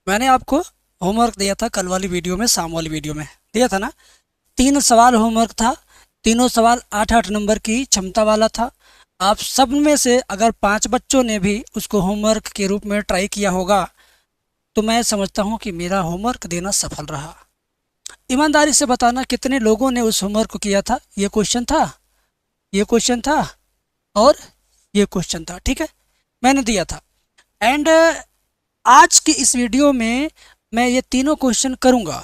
मैंने आपको होमवर्क दिया था कल वाली वीडियो में, शाम वाली वीडियो में दिया था ना। 3 सवाल होमवर्क था। तीनों सवाल 8-8 नंबर की क्षमता वाला था। आप सब में से अगर 5 बच्चों ने भी उसको होमवर्क के रूप में ट्राई किया होगा तो मैं समझता हूँ कि मेरा होमवर्क देना सफल रहा। ईमानदारी से बताना कितने लोगों ने उस होमवर्क को किया था। ये क्वेश्चन था, ये क्वेश्चन था और ये क्वेश्चन था, ठीक है, मैंने दिया था। एंड आज की इस वीडियो में मैं ये तीनों क्वेश्चन करूँगा।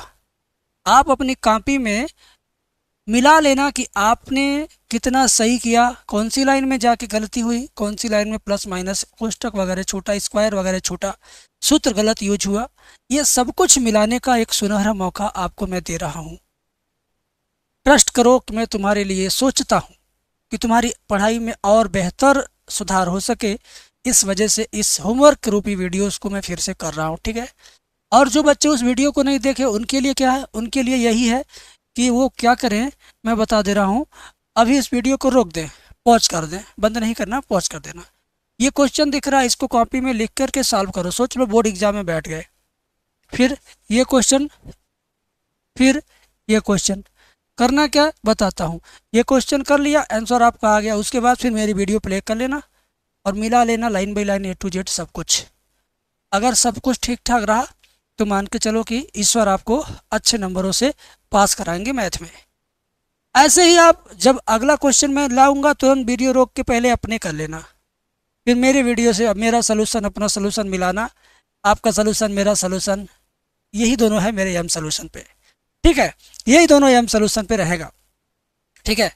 आप अपनी कॉपी में मिला लेना कि आपने कितना सही किया, कौन सी लाइन में जाके गलती हुई, कौन सी लाइन में प्लस माइनस कोष्टक वगैरह छोटा, स्क्वायर वगैरह छोटा, सूत्र गलत यूज हुआ। ये सब कुछ मिलाने का एक सुनहरा मौका आपको मैं दे रहा हूँ। ट्रस्ट करो कि मैं तुम्हारे लिए सोचता हूँ कि तुम्हारी पढ़ाई में और बेहतर सुधार हो सके। इस वजह से इस होमवर्क रूपी वीडियोस को मैं फिर से कर रहा हूँ, ठीक है। और जो बच्चे उस वीडियो को नहीं देखे उनके लिए क्या है, उनके लिए यही है कि वो क्या करें, मैं बता दे रहा हूँ। अभी इस वीडियो को रोक दें, पॉज कर दें, बंद नहीं करना, पॉज कर देना। ये क्वेश्चन दिख रहा है, इसको कॉपी में लिख करके सॉल्व करो। सोच लो बोर्ड एग्जाम में बैठ गए, फिर ये क्वेश्चन, फिर ये क्वेश्चन करना क्या बताता हूँ। ये क्वेश्चन कर लिया, आंसर आपका आ गया, उसके बाद फिर मेरी वीडियो प्ले कर लेना और मिला लेना line by line, A to Z सब कुछ। अगर सब कुछ ठीक ठाक रहा तो मान के चलो कि ईश्वर आपको अच्छे नंबरों से पास कराएंगे मैथ में। ऐसे ही आप जब अगला क्वेश्चन मैं लाऊंगा तुरंत वीडियो रोक के पहले अपने कर लेना, फिर मेरी वीडियो से अब मेरा सलूशन अपना सलूशन मिलाना, आपका सलूशन मेरा सलूशन, यही दोनों है मेरे एम सलूशन पे, ठीक है। यही दोनों एम सलूशन पे रहेगा, ठीक है।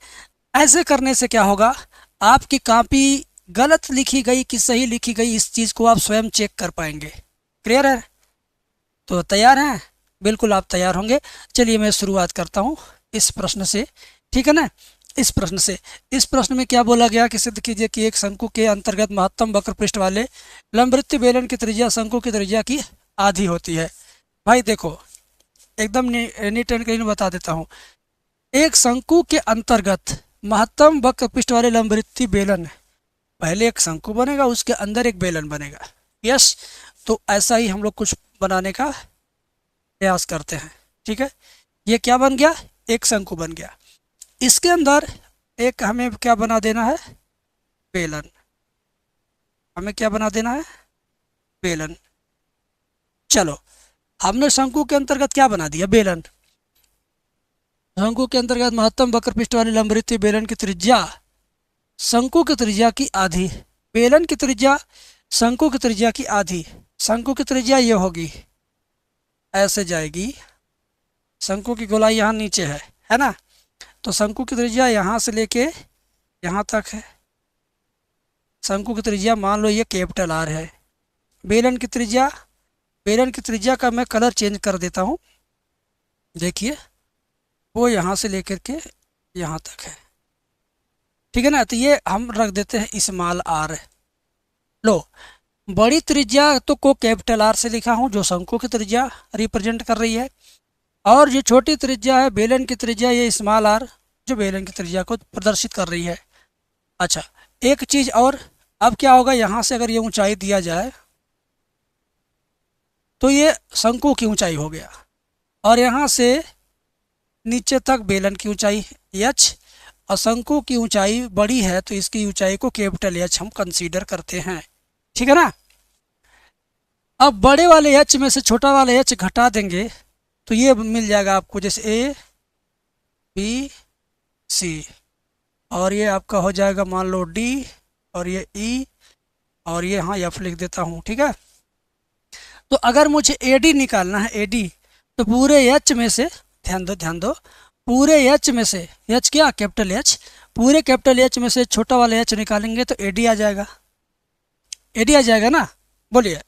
ऐसे करने से क्या होगा, आपकी कॉपी गलत लिखी गई कि सही लिखी गई इस चीज़ को आप स्वयं चेक कर पाएंगे। क्लियर है? तो तैयार हैं? बिल्कुल आप तैयार होंगे। चलिए मैं शुरुआत करता हूँ इस प्रश्न से, ठीक है ना। इस प्रश्न से, इस प्रश्न में क्या बोला गया कि सिद्ध कीजिए कि एक शंकु के अंतर्गत महत्तम वक्र पृष्ठ वाले लंबवृत्तीय बेलन की त्रिज्या शंकु की त्रिज्या की आधी होती है। भाई देखो, एकदम नीट एंड क्लीन बता देता हूँ। एक शंकु के अंतर्गत महत्तम वक्र पृष्ठ वाले लंबवृत्तीय बेलन, पहले एक शंकु बनेगा उसके अंदर एक बेलन बनेगा। यस, तो ऐसा ही हम लोग कुछ बनाने का प्रयास करते हैं, ठीक है। ये क्या बन गया, एक शंकु बन गया। इसके अंदर एक हमें क्या बना देना है, बेलन। हमें क्या बना देना है, बेलन। चलो, हमने शंकु के अंतर्गत क्या बना दिया, बेलन। शंकु के अंतर्गत महत्तम वक्र पृष्ठ वाले लंबवृत्तीय बेलन की त्रिज्या शंकु की त्रिज्या की आधी। बेलन की त्रिज्या शंकु की त्रिज्या की आधी। शंकु की त्रिज्या ये होगी, ऐसे जाएगी। शंकु की गोलाई यहाँ नीचे है ना। तो शंकु की त्रिज्या यहाँ से लेके यहाँ तक है। शंकु की त्रिज्या मान लो ये कैपिटल आर है। बेलन की त्रिज्या, बेलन की त्रिज्या का मैं कलर चेंज कर देता हूँ, देखिए वो यहाँ से लेकर के यहाँ तक है, ठीक है ना। तो ये हम रख देते हैं स्मॉल आर। लो, बड़ी त्रिज्या तो को कैपिटल आर से लिखा हूँ जो शंकु की त्रिज्या रिप्रेजेंट कर रही है, और जो छोटी त्रिज्या है बेलन की त्रिज्या ये स्मॉल आर जो बेलन की त्रिज्या को प्रदर्शित कर रही है। अच्छा, एक चीज़ और, अब क्या होगा, यहाँ से अगर ये ऊंचाई दिया जाए तो ये शंकु की ऊंचाई हो गया, और यहाँ से नीचे तक बेलन की ऊंचाई h, और शंकु की ऊंचाई बड़ी है तो इसकी ऊंचाई को कैपिटल H हम कंसीडर करते हैं, ठीक है ना। अब बड़े वाले h में से छोटा वाले h घटा देंगे तो ये मिल जाएगा आपको, जैसे A B C, और ये आपका हो जाएगा मान लो D, और ये E, और ये हाँ F लिख देता हूँ, ठीक है। तो अगर मुझे AD निकालना है, AD, तो पूरे H में से, ध्यान दो, पूरे H में से, H क्या, कैपिटल H, पूरे कैपिटल H में से छोटा वाला H निकालेंगे तो AD आ जाएगा। AD आ जाएगा ना, बोलिए।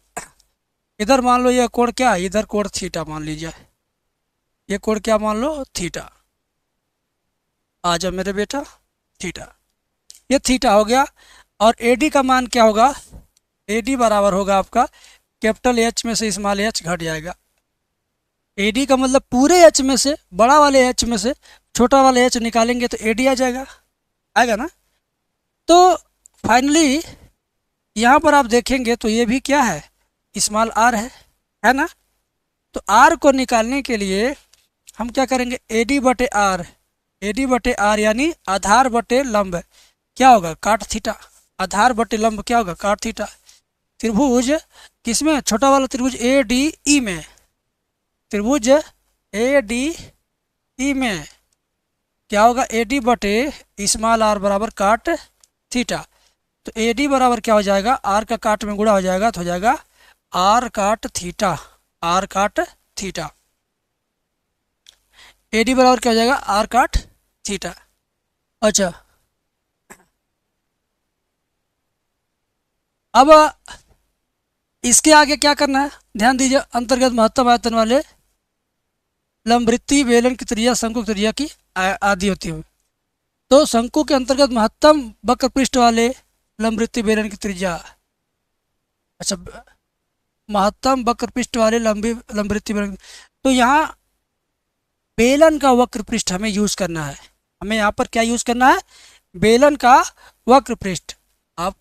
इधर मान लो ये कोण क्या, इधर कोण थीटा मान लीजिए, ये कोण क्या मान लो, थीटा। आ जाओ मेरे बेटा, थीटा, ये थीटा हो गया। और AD का मान क्या होगा, AD बराबर होगा आपका कैपिटल H में से स्मॉल h घट जाएगा। AD का मतलब पूरे H में से, बड़ा वाले H में से छोटा वाले H निकालेंगे तो AD आ जाएगा, आएगा ना। तो फाइनली यहाँ पर आप देखेंगे तो ये भी क्या है, स्मॉल r है ना। तो आर को निकालने के लिए हम क्या करेंगे, एडी बटे आर यानी आधार बटे लंब क्या होगा, काट थीटा। आधार बटे लंब क्या होगा, काट थीटा। त्रिभुज किसमें, छोटा वाला त्रिभुज ए डी ई में, त्रिभुज ए डी ई में क्या होगा, एडी बटे स्मॉल आर बराबर काट थीटा। तो एडी बराबर क्या हो जाएगा, आर का काट में गुणा हो जाएगा तो हो जाएगा आर काट थीटा, आर काट थीटा। एडी बराबर क्या हो जाएगा, आर काट थीटा। अच्छा अब इसके आगे क्या करना है, ध्यान दीजिए। अंतर्गत महत्तम आयतन वाले लंबवृत्तीय बेलन की त्रिज्या शंकु की त्रिज्या की आधी होती है। तो शंकु के अंतर्गत महत्तम वक्र पृष्ठ वाले लंबवृत्तीय बेलन की त्रिज्या, अच्छा महत्तम वक्र पृष्ठ वाले लंबवृत्तीय बेलन, तो यहाँ बेलन का वक्र पृष्ठ हमें यूज करना है। हमें यहाँ पर क्या यूज करना है, बेलन का वक्र पृष्ठ। आप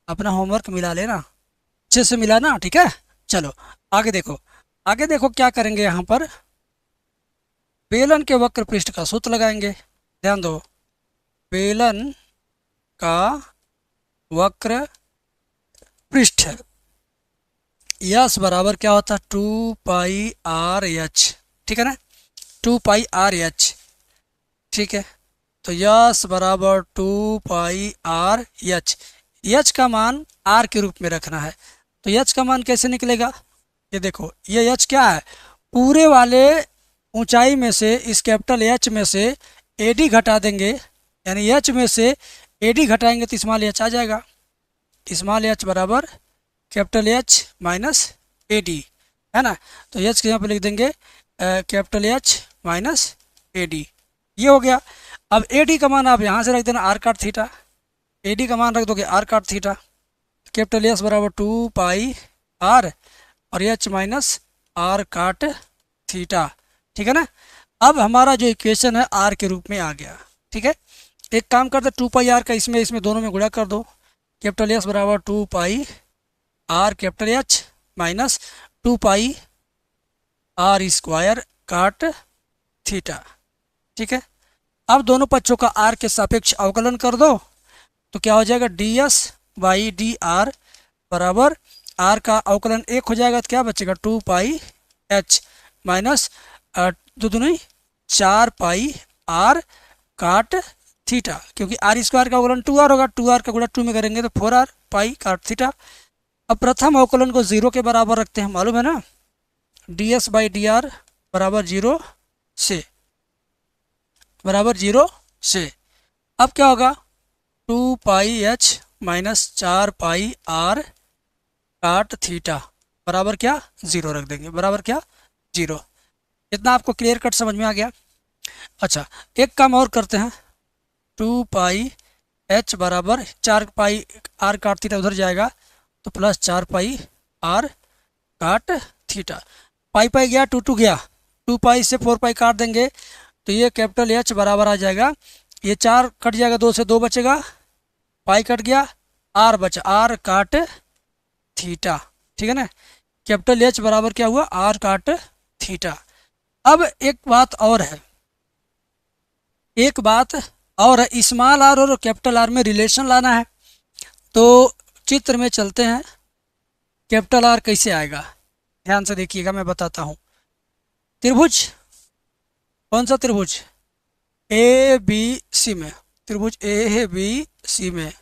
अपना होमवर्क मिला लेना, अच्छे से मिला ना, ठीक है। चलो आगे देखो, आगे देखो क्या करेंगे, यहाँ पर बेलन के वक्र पृष्ठ का सूत्र लगाएंगे। ध्यान दो, बेलन का वक्र पृष्ठ यस बराबर क्या होता है, 2 पाई आर एच, ठीक है ना, 2 पाई आर एच, ठीक है। तो यस बराबर 2 पाई आर एच, एच का मान आर के रूप में रखना है। तो एच का मान कैसे निकलेगा, ये देखो, ये एच क्या है, पूरे वाले ऊंचाई में से इस कैपिटल एच में से एडी घटा देंगे, यानी एच में से एडी घटाएंगे तो स्मॉल एच आ जाएगा। स्मॉल एच बराबर कैपिटल एच माइनस एडी, है ना। तो एच के यहाँ पे लिख देंगे कैपिटल एच माइनस एडी, ये हो गया। अब एडी का मान आप यहाँ से रख देना आर काट थीटा, एडी का मान रख दोगे आर काट थीटा। कैपिटल एस बराबर 2 पाई आर और एच माइनस आर काट थीटा, ठीक है ना। अब हमारा जो इक्वेशन है आर के रूप में आ गया, ठीक है। एक काम करते 2 पाई आर का इसमें दोनों में गुणा कर दो। कैपिटल एस बराबर 2 pi R capital H minus 2 pi R square cot theta, ठीक है। अब दोनों पक्षों का आर के सापेक्ष अवकलन कर दो तो क्या हो जाएगा, D S by D R बराबर आर का अवकलन 1 हो जाएगा तो क्या बचेगा 2 पाई एच माइनस दो दूनी 4 पाई आर काट थीटा, क्योंकि आर स्क्वायर का अवकलन 2 आर होगा, 2 आर का गुणा 2 में करेंगे तो 4 आर पाई काट थीटा। अब प्रथम अवकलन को 0 के बराबर रखते हैं, मालूम है ना, D S by D R बराबर 0 से, बराबर 0 से। अब क्या होगा, 2 पाई एच माइनस 4 पाई आर काट थीटा बराबर क्या 0 रख देंगे, बराबर क्या 0। इतना आपको क्लियर कट समझ में आ गया। अच्छा एक काम और करते हैं, 2 पाई एच बराबर 4 पाई आर काट थीटा उधर जाएगा तो प्लस 4 पाई आर काट थीटा, पाई पाई गया 2 2 गया, 2 पाई से 4 पाई काट देंगे तो ये कैपिटल एच बराबर आ जाएगा, ये 4 कट जाएगा, 2 से 2 बचेगा, पाई कट गया, आर बचा, आर काट थीटा, ठीक है ना। कैपिटल एच बराबर क्या हुआ, आर काट थीटा। अब एक बात और है, एक बात और है, स्मॉल आर और कैपिटल आर में रिलेशन लाना है। तो चित्र में चलते हैं, कैपिटल आर कैसे आएगा, ध्यान से देखिएगा, मैं बताता हूँ। त्रिभुज, कौन सा त्रिभुज, ए बी सी में, त्रिभुज ए बी सी में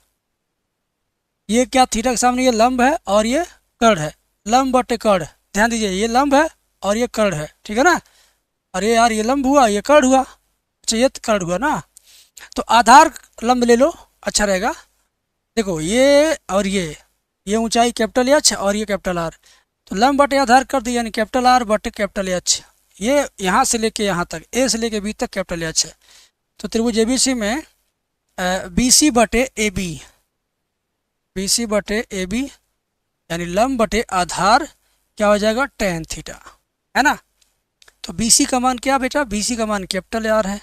ये क्या थीटा के सामने ये लंब है और ये कर्ण है, लंब बटे कर्ण, ध्यान दीजिए ये लंब है और ये कर्ण है, ठीक है ना। अरे यार ये लंब हुआ ये कर्ण हुआ, अच्छा ये कर्ण हुआ ना, तो आधार लंब ले लो, अच्छा रहेगा। देखो ये और ये ऊंचाई कैपिटल एच और ये कैपिटल आर, तो लंब बटे आधार कर दिया, यानी कैपिटल आर बटे कैपिटल एच, ये यहाँ से लेके यहाँ तक, ए से लेके बी तक कैपिटल एच है। तो त्रिभुज एबीसी में बी सी बटे ए बी, बी सी बटे ए बी यानी लंब बटे आधार क्या हो जाएगा tan थीटा, है ना। तो बी सी का मान क्या बेटा, बी सी का मान कैपिटल आर है,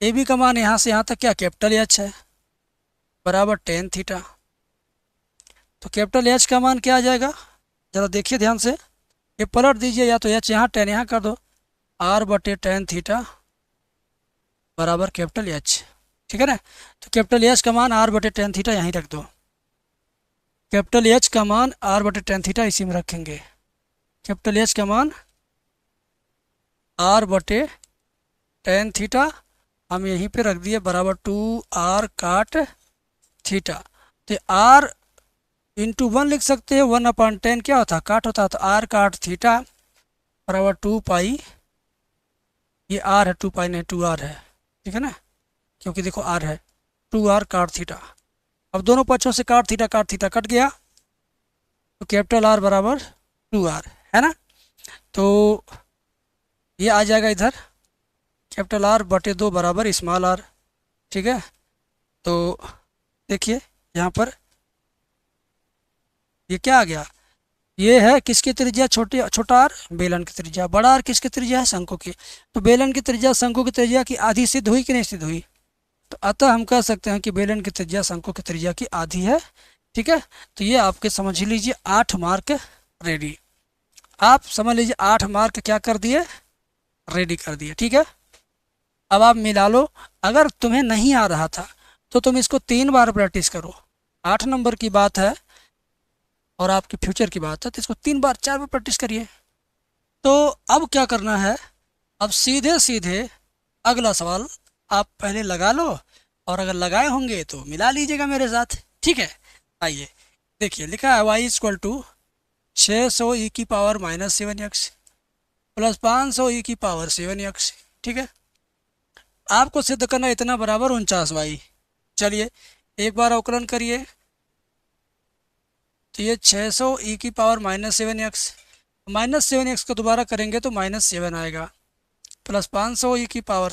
ए बी का मान यहाँ से यहाँ तक क्या कैपिटल एच है बराबर tan थीटा। तो कैपिटल एच का मान क्या आ जाएगा, ज़रा देखिए ध्यान से, ये पलट दीजिए, या तो एच यहाँ टेन यहाँ कर दो, आर बटे टेन थीटा बराबर कैपिटल एच। ठीक है ना, तो कैपिटल एच का मान आर बटे टेन थीटा यहीं रख दो, कैपिटल एच का मान आर बटे टेन थीटा इसी में रखेंगे, कैपिटल एच का मान आर बटे टेन थीटा हम यहीं पे रख दिए बराबर 2r काट थीटा। तो r इंटू 1 लिख सकते हैं, 1/10 क्या होता है, काट होता है, तो r काट थीटा बराबर 2 पाई, ये r है, 2 पाई नहीं 2r है, ठीक है ना, क्योंकि देखो r है, 2r काट थीटा। अब दोनों पक्षों से काट थीटा कट गया, तो कैपिटल R बराबर 2r है ना, तो ये आ जाएगा इधर कैपिटल R बटे 2 बराबर स्मॉल r। ठीक है, तो देखिए यहाँ पर ये क्या आ गया, ये है किसकी त्रिज्या, छोटा r बेलन की त्रिज्या, बड़ा r किसकी त्रिज्या है, शंकु की। तो बेलन की त्रिज्या शंकु की त्रिज्या की आधी सिद्ध हुई कि नहीं सिद्ध हुई, तो अतः हम कह सकते हैं कि बेलन की त्रिज्या शंकु की त्रिज्या की आधी है। ठीक है, तो ये आपके समझ लीजिए 8 मार्क रेडी, आप समझ लीजिए 8 मार्क क्या कर दिए, रेडी कर दिए। ठीक है, अब आप मिला लो, अगर तुम्हें नहीं आ रहा था तो तुम इसको 3 बार प्रैक्टिस करो, 8 नंबर की बात है और आपके फ्यूचर की बात है, तो इसको 3 बार 4 बार प्रैक्टिस करिए। तो अब क्या करना है, अब सीधे सीधे अगला सवाल आप पहले लगा लो, और अगर लगाए होंगे तो मिला लीजिएगा मेरे साथ। ठीक है, आइए देखिए, लिखा है y इक्वल टू 600 e की पावर -7x प्लस 500 e की पावर 7x। ठीक है, आपको सिद्ध करना इतना बराबर 49y। चलिए एक बार अवकलन करिए, तो ये 600 e की पावर -7x को दोबारा करेंगे तो -7 आएगा, प्लस 500 e की पावर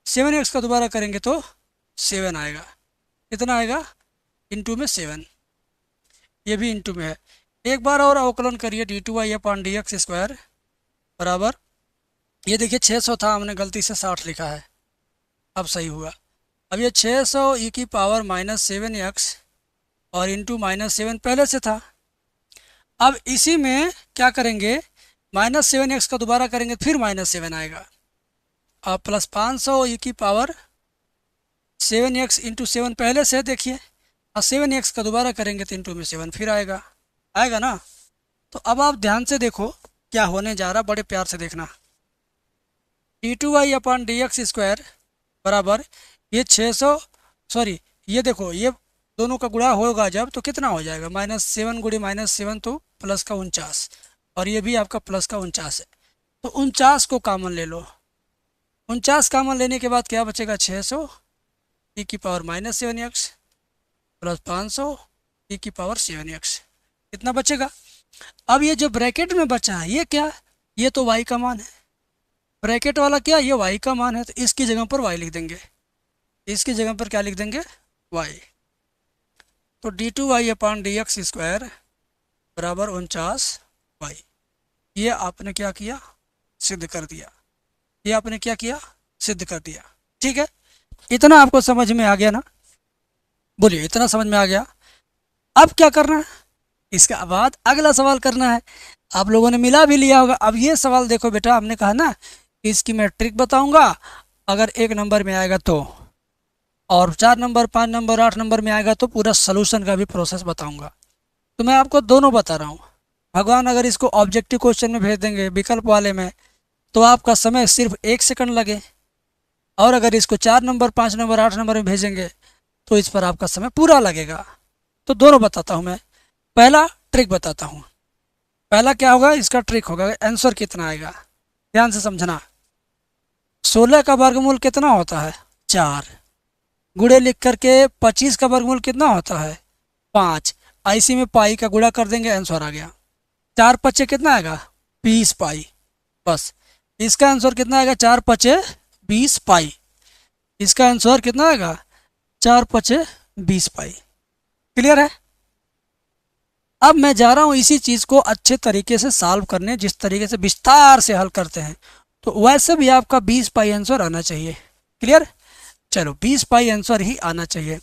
7x का दोबारा करेंगे तो 7 आएगा, कितना आएगा, इंटू में 7, ये भी इंटू में है। एक बार और अवकलन करिए, d2y/dx² बराबर, ये देखिए 600 था, हमने गलती से 60 लिखा है, अब सही हुआ। अब ये 600 e की पावर -7x और इंटू -7 पहले से था, अब इसी में क्या करेंगे, -7x का दोबारा करेंगे फिर -7 आएगा, और प्लस 500 e की पावर 7x इंटू 7 पहले से देखिए, और 7x का दोबारा करेंगे तो इंटू में 7 फिर आएगा, आएगा ना। तो अब आप ध्यान से देखो क्या होने जा रहा, बड़े प्यार से देखना, d2y/dx² बराबर ये 600, सॉरी ये देखो, ये दोनों का गुणा होगा जब तो कितना हो जाएगा, -7 गुणे -7 तो प्लस का 49, और ये भी आपका प्लस का 49 है, तो 49 को कॉमन ले लो, 49 कॉमन लेने के बाद क्या बचेगा, 600 e की पावर -7x प्लस 500 e की पावर 7x, कितना बचेगा। अब ये जो ब्रैकेट में बचा है ये क्या, ये तो y का मान है, ब्रैकेट वाला क्या, ये y का मान है, तो इसकी जगह पर y लिख देंगे, इसकी जगह पर क्या लिख देंगे, y। तो d2y/dx² बराबर 49y, ये आपने क्या किया, सिद्ध कर दिया, ये आपने क्या किया, सिद्ध कर दिया। ठीक है, इतना आपको समझ में आ गया ना, बोलिए इतना समझ में आ गया। अब क्या करना है, इसके बाद अगला सवाल करना है, आप लोगों ने मिला भी लिया होगा। अब ये सवाल देखो बेटा, हमने कहा ना इसकी मैं ट्रिक बताऊंगा, अगर 1 नंबर में आएगा तो, और 4 नंबर 5 नंबर 8 नंबर में आएगा तो पूरा सोल्यूशन का भी प्रोसेस बताऊंगा। तो मैं आपको दोनों बता रहा हूँ, भगवान अगर इसको ऑब्जेक्टिव क्वेश्चन में भेज देंगे विकल्प वाले में तो आपका समय सिर्फ 1 सेकंड लगे, और अगर इसको 4 नंबर 5 नंबर 8 नंबर में भेजेंगे तो इस पर आपका समय पूरा लगेगा। तो दोनों बताता हूँ मैं, पहला ट्रिक बताता हूँ, पहला क्या होगा, इसका ट्रिक होगा, आंसर कितना आएगा, ध्यान से समझना। 16 का वर्गमूल कितना होता है, 4, गुणे लिख करके 25 का वर्गमूल कितना होता है, 5, ऐसी में पाई का गुणा कर देंगे, आंसर आ गया, 4 पच्चे कितना आएगा, 20 पाई, बस इसका आंसर कितना आएगा, 4 पच्चे 20 पाई, इसका आंसर कितना आएगा, 4 पच्चे 20 पाई। क्लियर है। अब मैं जा रहा हूँ इसी चीज़ को अच्छे तरीके से सॉल्व करने, जिस तरीके से विस्तार से हल करते हैं, तो वैसे भी आपका 20 पाई आंसर आना चाहिए। क्लियर, चलो 20 पाई आंसर ही आना चाहिए।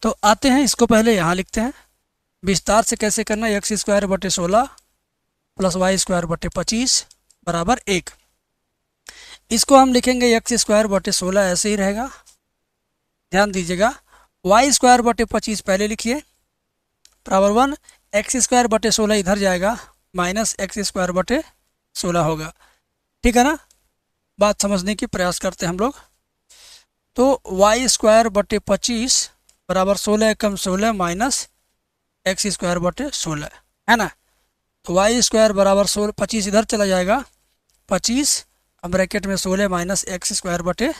तो आते हैं, इसको पहले यहाँ लिखते हैं, विस्तार से कैसे करना, x² बटे 16 प्लस वाई स्क्वायर बटे 25 बराबर 1। इसको हम लिखेंगे एक्स स्क्वायर बटे 16, ऐसे ही रहेगा। ध्यान दीजिएगा, वाई स्क्वायर बटे 25 पहले लिखिए बराबर 1, एक्स स्क्वायर बटे 16 इधर जाएगा, माइनस एक्स स्क्वायर बटे 16 होगा। ठीक है ना, बात समझने की प्रयास करते हैं हम लोग। तो वाई स्क्वायर बटे 25 बराबर 16 एकम 16 माइनस एक्स स्क्वायर बटे 16 है ना। तो वाई स्क्वायर बराबर 16, 25 इधर चला जाएगा, 25 अब ब्रैकेट में 16 माइनस एक्स स्क्वायर बटे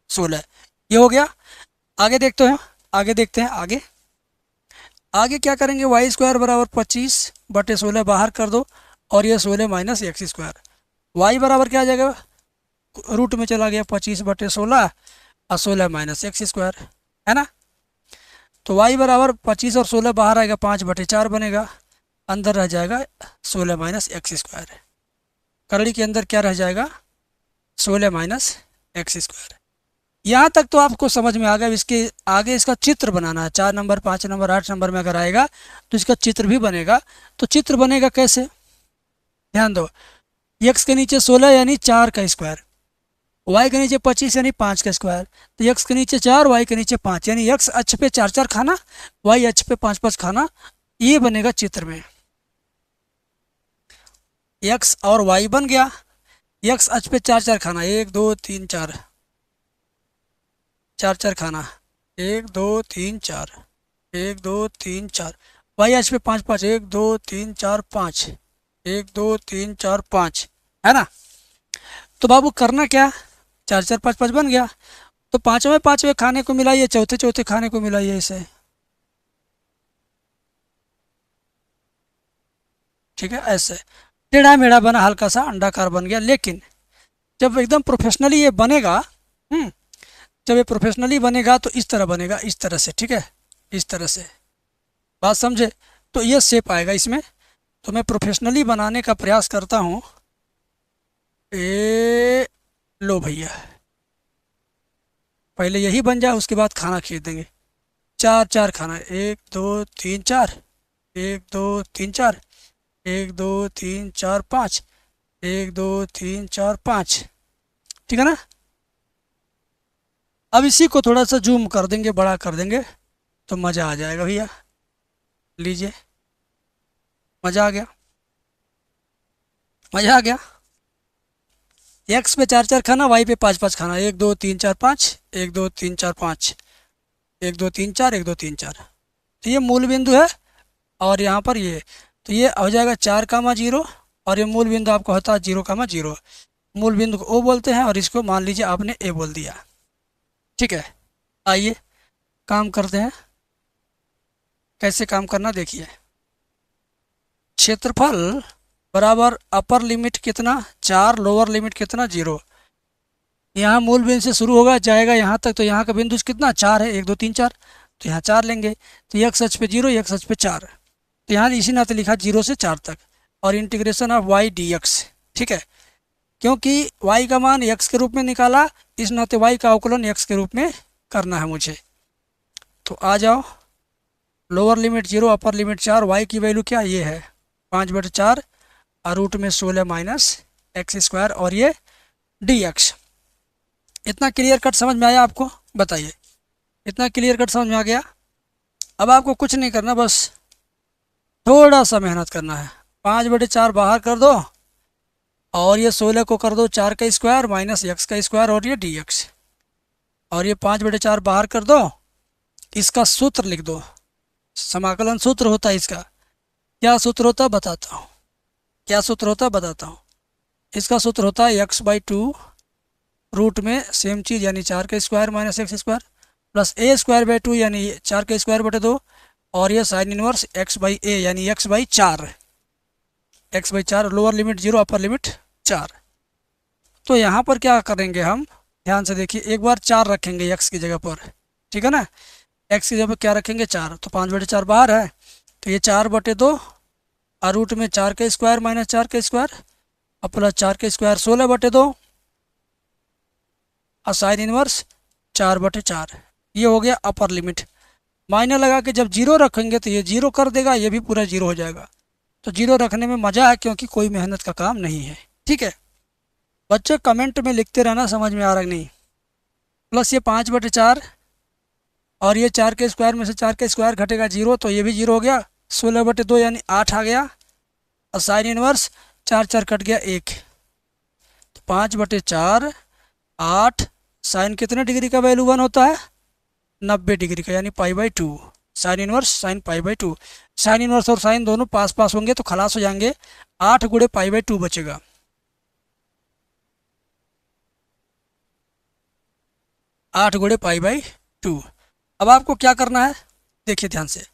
16, ये हो गया। आगे देखते हैं, आगे क्या करेंगे, वाई स्क्वायर बराबर 25 बटे 16 बाहर कर दो और ये 16 माइनस एक्स स्क्वायर, वाई बराबर क्या आ जाएगा, रूट में चला गया 25 बटे 16 और 16 माइनस एक्स स्क्वायर है ना। तो वाई बराबर 25 और 16 बाहर आएगा, 5 बटे 4 बनेगा, अंदर रह जाएगा 16 माइनस एक्स स्क्वायर। करड़ी के अंदर क्या रह जाएगा, 16 माइनस एक्स स्क्वायर। यहाँ तक तो आपको समझ में आ गया। इसके आगे इसका चित्र बनाना है, 4 नंबर 5 नंबर 8 नंबर में अगर आएगा तो इसका चित्र भी बनेगा। तो चित्र बनेगा कैसे, ध्यान दो, एक्स के नीचे 16 यानी 4 का स्क्वायर, वाई के नीचे 25 यानी 5 का स्क्वायर। तो एक्स के नीचे 4 वाई के नीचे 5 यानी एक्स अक्ष पे 4 4 खाना, वाई अक्ष पे 5 5 खाना, ये बनेगा चित्र में। एक्स और वाई बन गया, एक्स अक्ष पे 4 4 खाना, 1 2 3 4 4 4 खाना, 1 2 3 4 1 2 3 4, वाई अक्ष पे 5 5 1 2 3 4 5 1 2 3 4 5 है ना। तो बाबू करना क्या, 4 4 5 5 बन गया, तो पाँचवें खाने को मिलाइए, चौथे चौथे खाने को मिलाइए इसे। ठीक है, ऐसे टेढ़ा मेढ़ा बना, हल्का सा अंडाकार बन गया। लेकिन जब एकदम प्रोफेशनली ये बनेगा, जब ये प्रोफेशनली बनेगा तो इस तरह बनेगा, इस तरह से। ठीक है, इस तरह से, बात समझे। तो ये शेप आएगा इसमें। तो मैं प्रोफेशनली बनाने का प्रयास करता हूँ। ए लो भैया, पहले यही बन जाए, उसके बाद खाना खींच देंगे। 4 4 खाना, 1 2 3 4 1 2 3 4 1 2 3 4 5 1 2 3 4 5, ठीक है ना। अब इसी को थोड़ा सा जूम कर देंगे, बड़ा कर देंगे, तो मज़ा आ जाएगा भैया। लीजिए, मज़ा आ गया, मज़ा आ गया। एक्स पे 4 4 खाना, वाई पे 5 5 खाना, 1 2 3 4 5 1 2 3 4 5 1 2 3 4 1 2 3 4। तो ये मूल बिंदु है और यहाँ पर ये, तो ये हो जाएगा 4 कामा 0 और ये मूल बिंदु आपको होता है 0 कामा 0। मूल बिंदु को ओ बोलते हैं और इसको मान लीजिए आपने ए बोल दिया। ठीक है, आइए काम करते हैं। कैसे काम करना देखिए। क्षेत्रफल बराबर अपर लिमिट कितना 4, लोअर लिमिट कितना 0। यहाँ मूल बिंदु से शुरू होगा, जाएगा यहाँ तक, तो यहाँ का बिंदु कितना 4 है, 1 2 3 4, तो यहाँ 4 लेंगे। तो एक्स अक्ष पे 0, एक्स अक्ष पे 4, तो यहाँ इसी नाते लिखा 0 से 4 तक और integration of Y D X. ठीक है, क्योंकि y का मान x के रूप में निकाला, इस नाते y का अवकलन x के रूप में करना है मुझे। तो आ जाओ, lower limit 0 upper limit 4, y की वैल्यू क्या ये है 5/4 और रूट में 16 माइनस एक्स स्क्वायर और ये dx। इतना क्लियर कट समझ में आया आपको, बताइए, इतना क्लियर कट समझ में आ गया। अब आपको कुछ नहीं करना, बस थोड़ा सा मेहनत करना है। 5/4 बाहर कर दो और ये 16 को कर दो 4 का स्क्वायर माइनस एक्स का स्क्वायर और ये dx, और ये 5/4 बाहर कर दो। इसका सूत्र लिख दो, समाकलन सूत्र होता है इसका। क्या सूत्र होता है बताता हूँ, क्या सूत्र होता है बताता हूँ। इसका सूत्र होता है x/2 रूट में सेम चीज़ यानी 4 का square minus x square plus a²/2 यानी 4 का स्क्वायर बटे 2 और ये साइन इनवर्स x/a यानी x/4, x/4, lower limit 0 upper limit 4। तो यहाँ पर क्या करेंगे हम, ध्यान से देखिए, एक बार 4 रखेंगे x की जगह पर, ठीक है ना। x की जगह पर क्या रखेंगे 4, तो 5/4 बाहर है, तो ये 4/2 और रूट में 4 का स्क्वायर माइनस 4 का स्क्वायर और प्लस 4 का स्क्वायर 16/2 और साइन इनवर्स 4/4। ये हो गया अपर लिमिट। माइनस लगा के जब 0 रखेंगे तो ये 0 कर देगा, ये भी पूरा 0 हो जाएगा। तो जीरो रखने में मज़ा है, क्योंकि कोई मेहनत का काम नहीं है। ठीक है बच्चे, कमेंट में लिखते रहना समझ में आ रहा कि नहीं। प्लस ये 5/4 और ये 4 के स्क्वायर में से 4 का स्क्वायर घटेगा 0, तो ये भी 0 हो गया। 16/2 यानी 8 आ गया। और साइन इनवर्स 4 4 कट गया 1, तो 5/4 8। साइन कितने डिग्री का वैल्यू 1 होता है? 90 डिग्री का, यानी π/2। Sine inverse sine π/2। Sine inverse और साइन दोनों पास पास होंगे तो खलास हो जाएंगे। 8 गुणे π/2 बचेगा। 8 गुणे π/2। अब आपको क्या करना है, देखिए ध्यान से।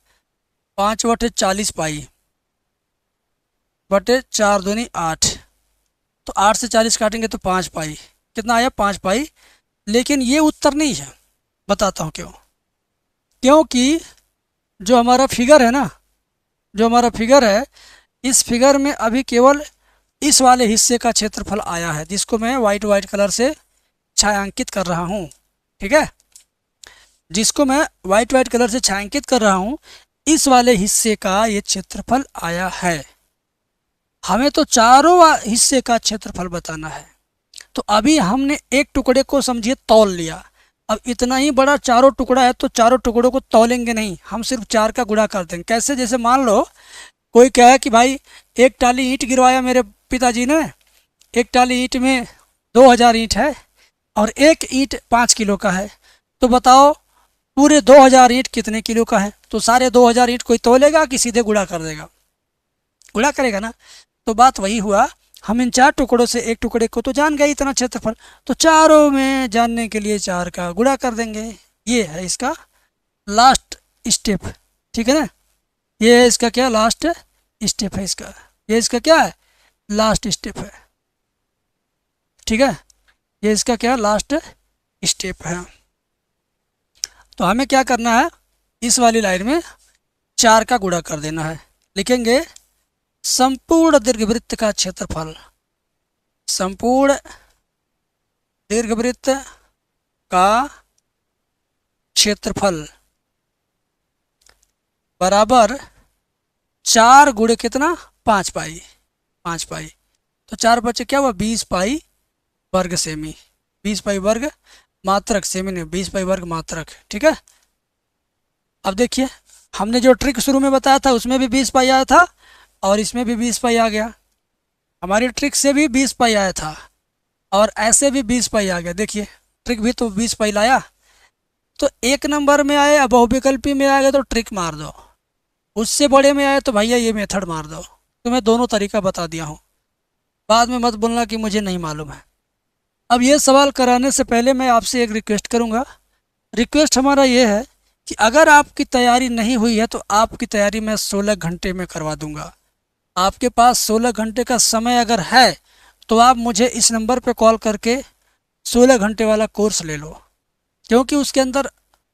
5/40 पाई बटे 4 दूनी 8, तो 8 से 40 काटेंगे तो 5 पाई। कितना आया? 5 पाई। लेकिन ये उत्तर नहीं है, बताता हूँ क्यों। क्योंकि जो हमारा फिगर है ना, जो हमारा फिगर है, इस फिगर में अभी केवल इस वाले हिस्से का क्षेत्रफल आया है, जिसको मैं वाइट कलर से छायांकित कर रहा हूँ। ठीक है, जिसको मैं वाइट कलर से छायांकित कर रहा हूँ, इस वाले हिस्से का ये क्षेत्रफल आया है। हमें तो चारों हिस्से का क्षेत्रफल बताना है। तो अभी हमने एक टुकड़े को समझिए तौल लिया। अब इतना ही बड़ा चारों टुकड़ा है, तो चारों टुकड़ों को तौलेंगे नहीं, हम सिर्फ 4 का गुणा कर देंगे। कैसे? जैसे मान लो कोई कहे कि भाई एक टाली ईंट गिरवाया मेरे पिताजी ने, एक टाली ईंट में 2000 ईंट है और एक ईंट 5 किलो का है, तो बताओ पूरे 2000 ईंट कितने किलो का है? तो सारे 2000 ईंट कोई तौलेगा कि सीधे गुणा कर देगा? गुणा करेगा ना। तो बात वही हुआ, हम इन 4 टुकड़ों से एक टुकड़े को तो जान गए इतना क्षेत्रफल, तो चारों में जानने के लिए 4 का गुणा कर देंगे। ये है इसका लास्ट स्टेप। ठीक है ना, ये है इसका क्या लास्ट स्टेप है इसका, ये इसका क्या है लास्ट स्टेप है। ठीक है, ये इसका क्या लास्ट स्टेप है। तो हमें क्या करना है, इस वाली लाइन में 4 का गुणा कर देना है। लिखेंगे संपूर्ण दीर्घवृत्त का क्षेत्रफल, संपूर्ण दीर्घवृत्त का क्षेत्रफल बराबर 4 गुणे कितना? 5 पाई। 5 पाई, तो 4 बचे क्या हुआ? 20 पाई वर्ग सेमी। 20 पाई वर्ग मात्रक, सेमी ने 20 पाई वर्ग मात्रक। ठीक है, अब देखिए हमने जो ट्रिक शुरू में बताया था उसमें भी 20 पाई आया था और इसमें भी 20 पाई आ गया। हमारी ट्रिक से भी 20 पाई आया था और ऐसे भी 20 पाई आ गया। देखिए ट्रिक भी तो 20 पाई लाया। तो एक नंबर में आए, अब बहुविकल्पी में आएगा तो ट्रिक मार दो, उससे बड़े में आए तो भैया ये मेथड मार दो। तो मैं दोनों तरीका बता दिया हूँ, बाद में मत बोलना कि मुझे नहीं मालूम है। अब ये सवाल कराने से पहले मैं आपसे एक रिक्वेस्ट करूँगा। रिक्वेस्ट हमारा ये है कि अगर आपकी तैयारी नहीं हुई है तो आपकी तैयारी मैं 16 घंटे में करवा दूँगा। आपके पास 16 घंटे का समय अगर है तो आप मुझे इस नंबर पे कॉल करके 16 घंटे वाला कोर्स ले लो, क्योंकि उसके अंदर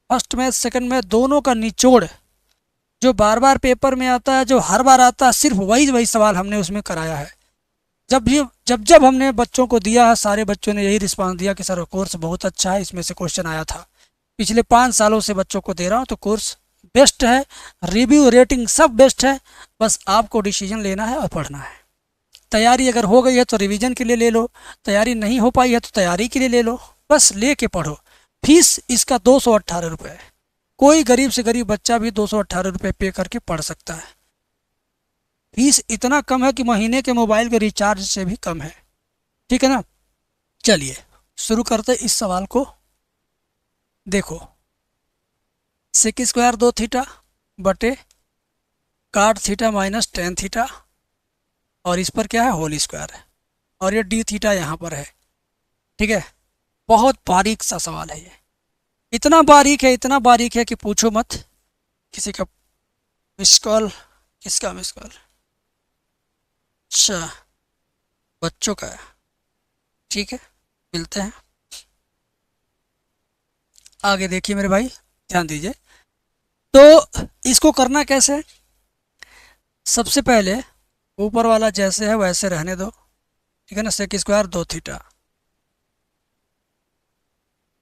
फर्स्ट मैथ सेकंड मैथ दोनों का निचोड़ जो बार बार पेपर में आता है, जो हर बार आता है, सिर्फ वही सवाल हमने उसमें कराया है। जब हमने बच्चों को दिया है, सारे बच्चों ने यही रिस्पांस दिया कि सर कोर्स बहुत अच्छा है, इसमें से क्वेश्चन आया था। पिछले 5 सालों से बच्चों को दे रहा हूँ, तो कोर्स बेस्ट है, रिव्यू रेटिंग सब बेस्ट है। बस आपको डिसीजन लेना है और पढ़ना है। तैयारी अगर हो गई है तो रिवीजन के लिए ले लो, तैयारी नहीं हो पाई है तो तैयारी के लिए ले लो, बस ले के पढ़ो। फीस इसका 218 रुपये है। कोई गरीब से गरीब बच्चा भी 218 रुपये पे करके पढ़ सकता है। फीस इतना कम है कि महीने के मोबाइल के रिचार्ज से भी कम है। ठीक है ना, चलिए शुरू करते इस सवाल को। देखो सेक स्क्वायर 2 थीटा बटे काट थीटा माइनस टेन थीटा, और इस पर क्या है होल स्क्वायर है, और ये डी थीटा यहाँ पर है। ठीक है, बहुत बारीक सा सवाल है ये, इतना बारीक है कि पूछो मत। किसी का मिस कॉल, किसका मिस कॉल? अच्छा बच्चों का है, ठीक है मिलते हैं आगे। देखिए मेरे भाई ध्यान दीजिए, तो इसको करना कैसे? सबसे पहले ऊपर वाला जैसे है वैसे रहने दो, ठीक है ना। सेक स्क्वायर 2 थीटा,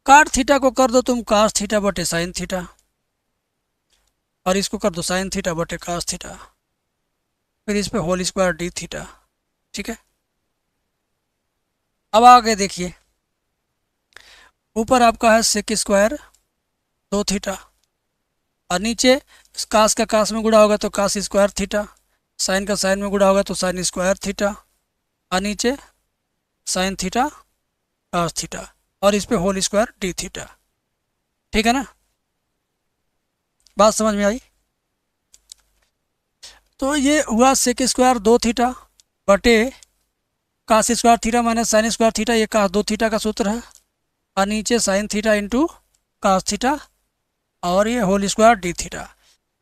काट थीटा को कर दो तुम कास थीटा बटे साइन थीटा, और इसको कर दो साइन थीटा बटे कास थीटा। फिर इस पे होल स्क्वायर डी थीटा। ठीक है, अब आगे देखिए, ऊपर आपका है सेक स्क्वायर 2 थीटा, और नीचे कास का कास में गुणा होगा तो कास स्क्वायर थीटा, साइन का साइन में गुणा होगा तो साइन स्क्वायर थीटा, और नीचे साइन थीटा कास थीटा, और इस पे होल स्क्वायर डी थीटा। ठीक है ना, बात समझ में आई? तो ये हुआ सेक स्क्वायर 2 थीटा बटे cos square theta minus sine square theta, ये कास 2 थीटा का सूत्र है, और नीचे sine theta into cos theta, और ये होल स्क्वायर डी थीटा।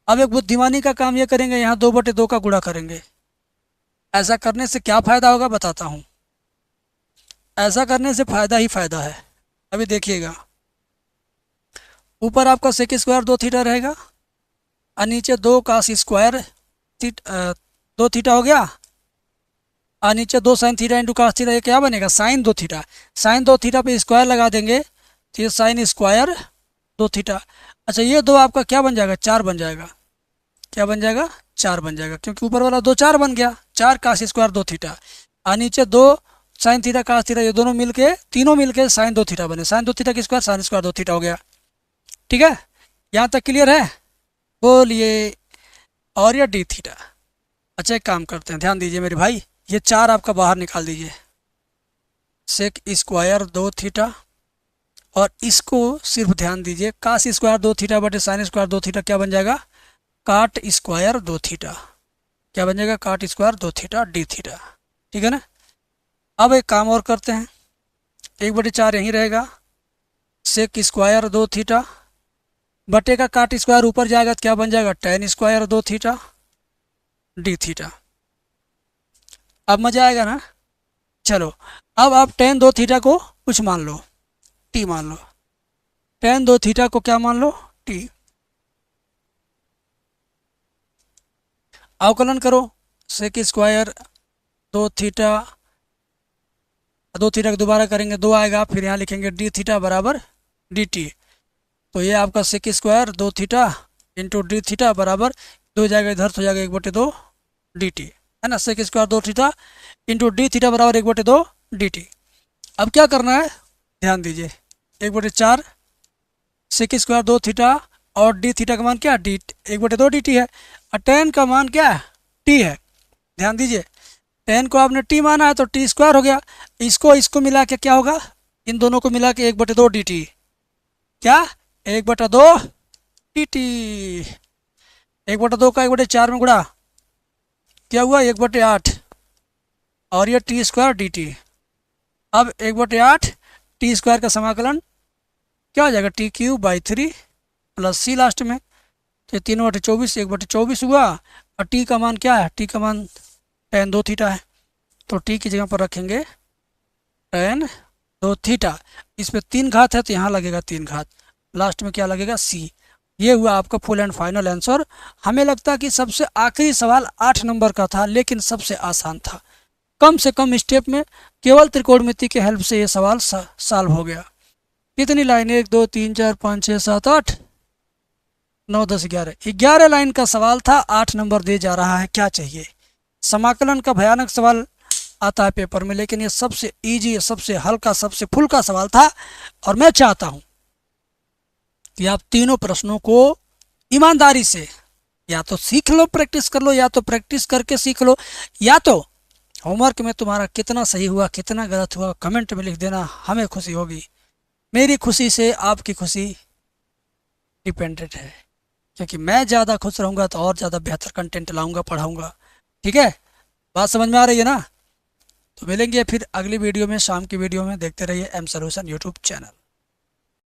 अब एक बुद्धिमानी का काम ये करेंगे, यहाँ 2/2 का गुणा करेंगे। ऐसा करने से क्या फ़ायदा होगा बताता हूँ। ऐसा करने से फ़ायदा ही फ़ायदा है। अभी देखिएगा, ऊपर आपका सेक स्क्वायर 2 थीटा रहेगा, और नीचे 2 कास स्क्वायर 2 थीटा हो गया, और नीचे 2 sine theta into cos theta, ये क्या बनेगा साइन 2 थीटा। साइन 2 थीटा पे स्क्वायर लगा देंगे तो ये साइन स्क्वायर 2 थीटा। अच्छा, ये 2 आपका क्या बन जाएगा 4 बन जाएगा। क्या बन जाएगा 4 बन जाएगा, क्योंकि ऊपर वाला 2 4 बन गया, 4 कास स्क्वायर 2 थीटा, और नीचे 2 साइन थीटा कास थीटा, ये दोनों मिलके तीनों मिलके साइन 2 थीटा बने। साइन 2 थीटा की स्क्वायर साइन स्क्वायर 2 थीटा हो गया। ठीक है, यहाँ तक क्लियर है? बोलिए। और ये डी थीटा। अच्छा, एक काम करते हैं, ध्यान दीजिए मेरे भाई, ये 4 आपका बाहर निकाल दीजिए, सेक स्क्वायर 2 थीटा, और इसको सिर्फ ध्यान दीजिए, कास स्क्वायर 2 थीटा बटे साइन स्क्वायर 2 थीटा क्या बन जाएगा काट स्क्वायर 2 थीटा। क्या बन जाएगा काट स्क्वायर 2 थीटा डी थीटा। ठीक है ना, अब एक काम और करते हैं, 1/4 यहीं रहेगा, सेक स्क्वायर 2 थीटा बटे का काट स्क्वायर ऊपर जाएगा तो क्या बन जाएगा ten square 2 theta D theta. अब मजा आएगा ना। चलो, अब आप टेन 2 थीटा को कुछ मान लो, टी मान लो, टेन 2 थीटा को क्या मान लो टी। अवकलन करो, सेक स्क्वायर 2 थीटा, 2 थीटा को दोबारा करेंगे 2 आएगा, फिर यहाँ लिखेंगे डी थीटा बराबर डी टी। तो ये आपका sec square 2 theta into D theta बराबर 2 जाएगा इधर तो जाएगा 1/2 डी टी, है ना। Sec square 2 theta into D theta बराबर 1/2 डी टी। अब क्या करना है, ध्यान दीजिए, 1/4 सेक स्क्वायर 2 थीटा और डी थीटा का मान क्या डी 1/2 डी टी है, और टेन का मान क्या है टी है। ध्यान दीजिए, टेन को आपने टी माना है तो टी स्क्वायर हो गया, इसको मिला के क्या होगा, इन दोनों को मिला के 1/2 डी टी, क्या 1/2 डी टी। 1/2 का 1/4 में गुणा क्या हुआ 1/8, और ये टी स्क्वायर डी टी। अब 1/8 टी स्क्वायर का समाकलन क्या हो जाएगा t³/3 प्लस सी लास्ट में, तो 3/24 1/24 हुआ, और टी का मान क्या है, टी का मान टेन 2 थीटा है, तो टी की जगह पर रखेंगे टेन 2 थीटा। इस पर 3 घात है तो यहाँ लगेगा 3 घात, लास्ट में क्या लगेगा सी। ये हुआ आपका फुल एंड फाइनल आंसर। हमें लगता है कि सबसे आखिरी सवाल 8 नंबर का था, लेकिन सबसे आसान था। कम से कम स्टेप में केवल त्रिकोणमिति के हेल्प से ये सवाल सॉल्व हो गया। कितनी लाइन, 1 2 3 4 5 6 7 8 9 10 11 लाइन का सवाल था, 8 नंबर दे जा रहा है। क्या चाहिए, समाकलन का भयानक सवाल आता है पेपर में, लेकिन ये सबसे इजी, सबसे हल्का, सबसे फुल्का सवाल था। और मैं चाहता हूं कि आप तीनों प्रश्नों को ईमानदारी से या तो सीख लो, प्रैक्टिस कर लो, या तो प्रैक्टिस करके सीख लो, या तो होमवर्क में तुम्हारा कितना सही हुआ कितना गलत हुआ कमेंट में लिख देना, हमें खुशी होगी। मेरी खुशी से आपकी खुशी डिपेंडेंट है, क्योंकि मैं ज़्यादा खुश रहूँगा तो और ज़्यादा बेहतर कंटेंट लाऊंगा, पढ़ाऊँगा। ठीक है, बात समझ में आ रही है ना। तो मिलेंगे फिर अगली वीडियो में, शाम की वीडियो में। देखते रहिए एम सॉल्यूशन यूट्यूब चैनल।